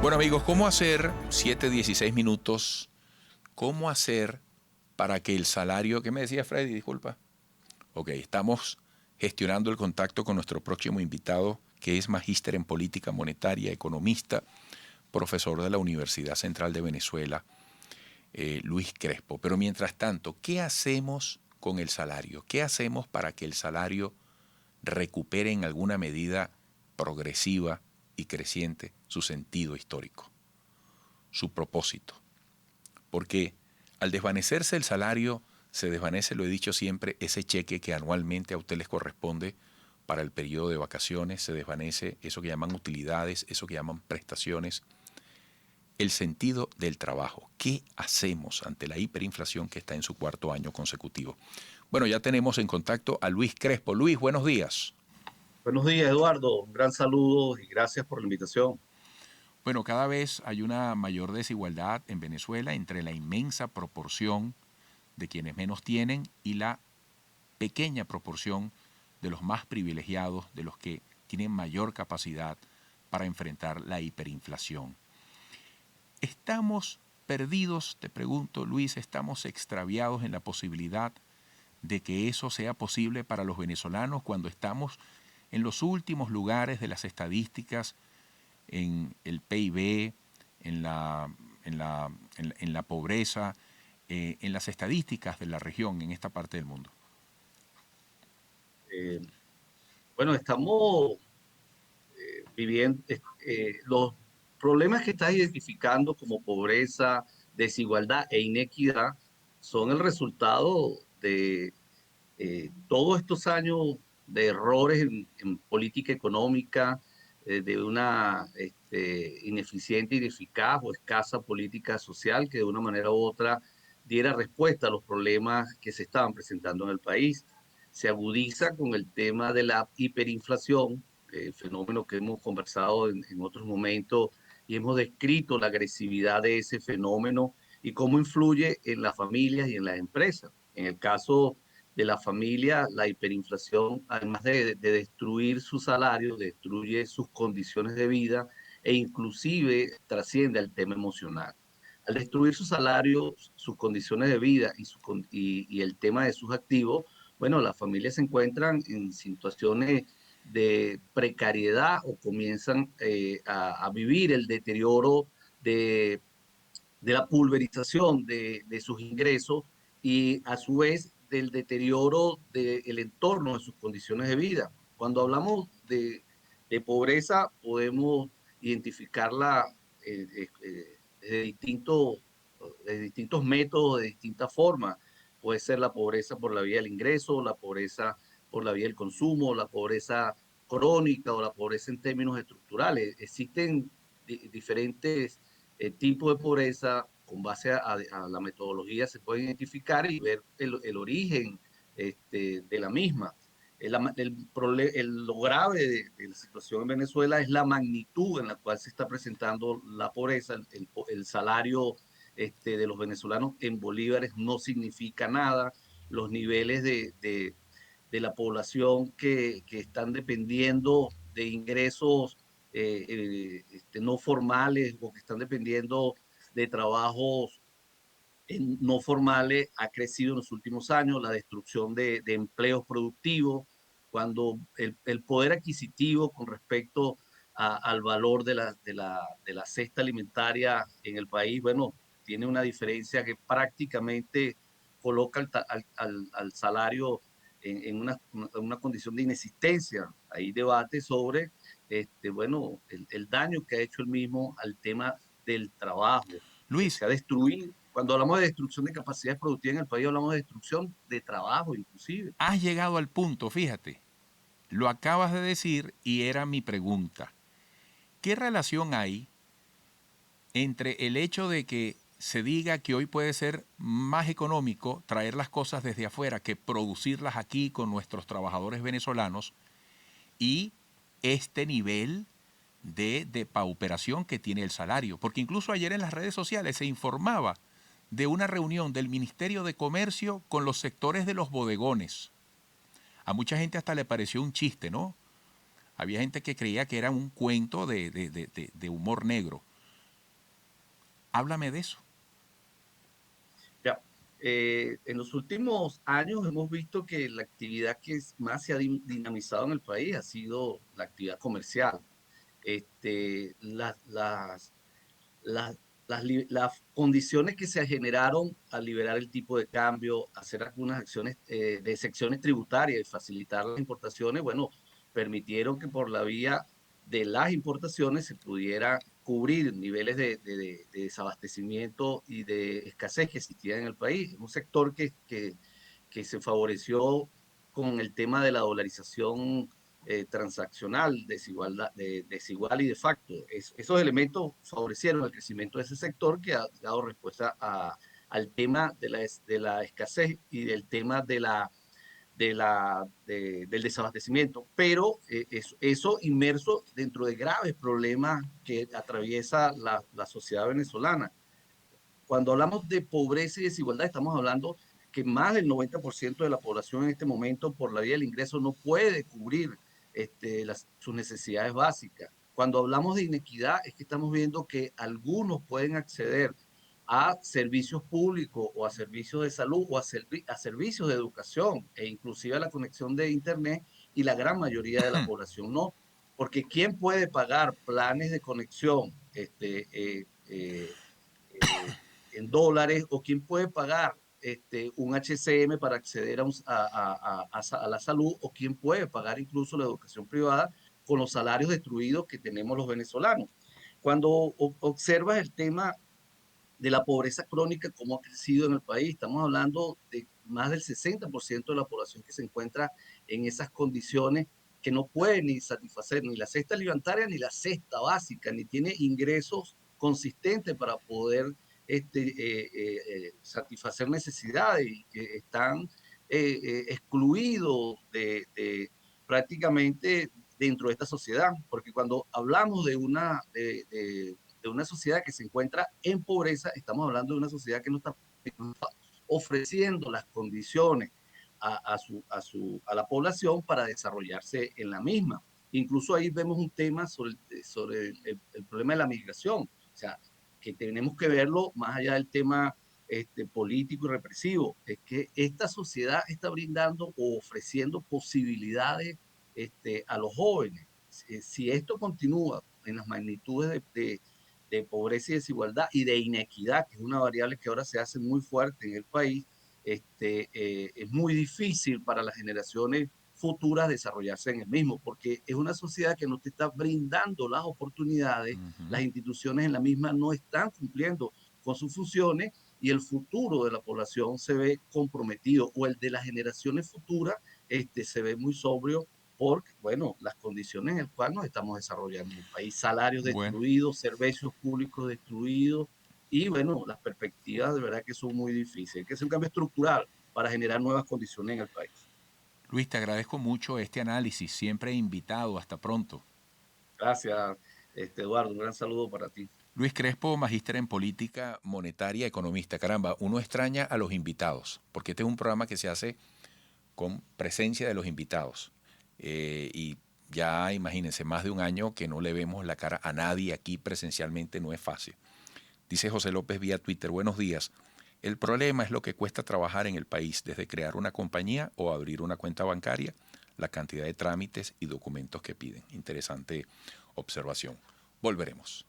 Bueno amigos, ¿cómo hacer 7:16 minutos? ¿Cómo hacer para que el salario... ¿Qué me decía Freddy? Disculpa. Ok, estamos gestionando el contacto con nuestro próximo invitado, que es magíster en política monetaria, economista, profesor de la Universidad Central de Venezuela, Luis Crespo. Pero mientras tanto, ¿qué hacemos con el salario? ¿Qué hacemos para que el salario recupere en alguna medida progresiva y creciente su sentido histórico, su propósito? Porque al desvanecerse el salario, se desvanece, lo he dicho siempre, ese cheque que anualmente a usted les corresponde para el periodo de vacaciones, se desvanece eso que llaman utilidades, eso que llaman prestaciones, el sentido del trabajo. ¿Qué hacemos ante la hiperinflación que está en su cuarto año consecutivo? Bueno, ya tenemos en contacto a Luis Crespo. Luis, buenos días. Buenos días, Eduardo. Un gran saludo y gracias por la invitación. Bueno, cada vez hay una mayor desigualdad en Venezuela entre la inmensa proporción de quienes menos tienen y la pequeña proporción de los más privilegiados, de los que tienen mayor capacidad para enfrentar la hiperinflación. ¿Estamos perdidos, te pregunto, Luis, estamos extraviados en la posibilidad de que eso sea posible para los venezolanos cuando estamos en los últimos lugares de las estadísticas, en el PIB, en la pobreza, en las estadísticas de la región, en esta parte del mundo? Eh, bueno, estamos viviendo los problemas que estás identificando como pobreza, desigualdad e inequidad son el resultado de todos estos años de errores en política económica, de una ineficiente, ineficaz o escasa política social que de una manera u otra diera respuesta a los problemas que se estaban presentando en el país. Se agudiza con el tema de la hiperinflación, fenómeno que hemos conversado en otros momentos y hemos descrito la agresividad de ese fenómeno y cómo influye en las familias y en las empresas. En el caso de la familia, la hiperinflación, además de destruir su salario, destruye sus condiciones de vida e inclusive trasciende al tema emocional. Al destruir su salario, sus condiciones de vida y el tema de sus activos, bueno, las familias se encuentran en situaciones de precariedad o comienzan a vivir el deterioro de, de la pulverización de sus ingresos y a su vez del deterioro del entorno de sus condiciones de vida. Cuando hablamos de pobreza, podemos identificarla de distintos métodos, de distintas formas. Puede ser la pobreza por la vía del ingreso, la pobreza por la vía del consumo, la pobreza crónica o la pobreza en términos estructurales. Existen diferentes tipos de pobreza. Con base a la metodología se puede identificar y ver el origen de la misma. Lo grave de la situación en Venezuela es la magnitud en la cual se está presentando la pobreza. El salario de los venezolanos en bolívares no significa nada. Los niveles de la población que están dependiendo de ingresos no formales o que están dependiendo de trabajos no formales ha crecido en los últimos años, la destrucción de empleos productivos, cuando el poder adquisitivo con respecto al valor de la cesta alimentaria en el país, bueno, tiene una diferencia que prácticamente coloca al salario en una condición de inexistencia. Hay debate sobre bueno, el daño que ha hecho el mismo al tema del trabajo. Luis, Se ha destruido. Cuando hablamos de destrucción de capacidades productivas en el país, hablamos de destrucción de trabajo, inclusive. has llegado al punto, fíjate, lo acabas de decir y era mi pregunta. ¿Qué relación hay entre el hecho de que se diga que hoy puede ser más económico traer las cosas desde afuera que producirlas aquí con nuestros trabajadores venezolanos y este nivel de depauperación que tiene el salario? Porque incluso ayer en las redes sociales se informaba de una reunión del Ministerio de Comercio con los sectores de los bodegones. A mucha gente hasta le pareció un chiste, ¿no? Había gente que creía que era un cuento de humor negro. Háblame de eso. Ya, en los últimos años hemos visto que la actividad que más se ha dinamizado en el país ha sido la actividad comercial. Este, las, las condiciones que se generaron al liberar el tipo de cambio, hacer algunas acciones de secciones tributarias y facilitar las importaciones, bueno, permitieron que por la vía de las importaciones se pudiera cubrir niveles de desabastecimiento y de escasez que existían en el país. Un sector que se favoreció con el tema de la dolarización transaccional, desigual y de facto. Esos elementos favorecieron el crecimiento de ese sector que ha dado respuesta al tema de la escasez y del tema del desabastecimiento, pero eso inmerso dentro de graves problemas que atraviesa la sociedad venezolana. Cuando hablamos de pobreza y desigualdad, estamos hablando que más del 90% de la población en este momento, por la vía del ingreso, no puede cubrir sus necesidades básicas. Cuando hablamos de inequidad, es que estamos viendo que algunos pueden acceder a servicios públicos o a servicios de salud o a servicios de educación e inclusive a la conexión de Internet y la gran mayoría de la población no. Porque ¿quién puede pagar planes de conexión eh, en dólares o quién puede pagar un HCM para acceder a la salud o quién puede pagar incluso la educación privada con los salarios destruidos que tenemos los venezolanos? Cuando observas el tema de la pobreza crónica, cómo ha crecido en el país, estamos hablando de más del 60% de la población que se encuentra en esas condiciones que no puede ni satisfacer ni la cesta alimentaria ni la cesta básica, ni tiene ingresos consistentes para poder satisfacer necesidades y que están excluidos prácticamente dentro de esta sociedad, porque cuando hablamos de una sociedad que se encuentra en pobreza, estamos hablando de una sociedad que no está ofreciendo las condiciones a la población para desarrollarse en la misma. Incluso ahí vemos un tema sobre el problema de la migración, o sea, que tenemos que verlo más allá del tema político y represivo, es que esta sociedad está brindando o ofreciendo posibilidades a los jóvenes. Si esto continúa en las magnitudes de pobreza y desigualdad y de inequidad, que es una variable que ahora se hace muy fuerte en el país, es muy difícil para las generaciones futuras desarrollarse en el mismo, porque es una sociedad que no te está brindando las oportunidades, las instituciones en la misma no están cumpliendo con sus funciones y el futuro de la población se ve comprometido o el de las generaciones futuras se ve muy sobrio por, bueno, las condiciones en las cuales nos estamos desarrollando en el país, salarios Bueno, destruidos, servicios públicos destruidos, y bueno, las perspectivas de verdad que son muy difíciles, que es un cambio estructural para generar nuevas condiciones en el país. Luis, te agradezco mucho este análisis, siempre invitado. Hasta pronto. Gracias, Eduardo, un gran saludo para ti. Luis Crespo, magíster en política monetaria, economista. Caramba, uno extraña a los invitados, porque este es un programa que se hace con presencia de los invitados. Y ya imagínense, más de un año que no le vemos la cara a nadie aquí presencialmente, no es fácil. Dice José López vía Twitter, buenos días. El problema es lo que cuesta trabajar en el país, desde crear una compañía o abrir una cuenta bancaria, la cantidad de trámites y documentos que piden. Interesante observación. Volveremos.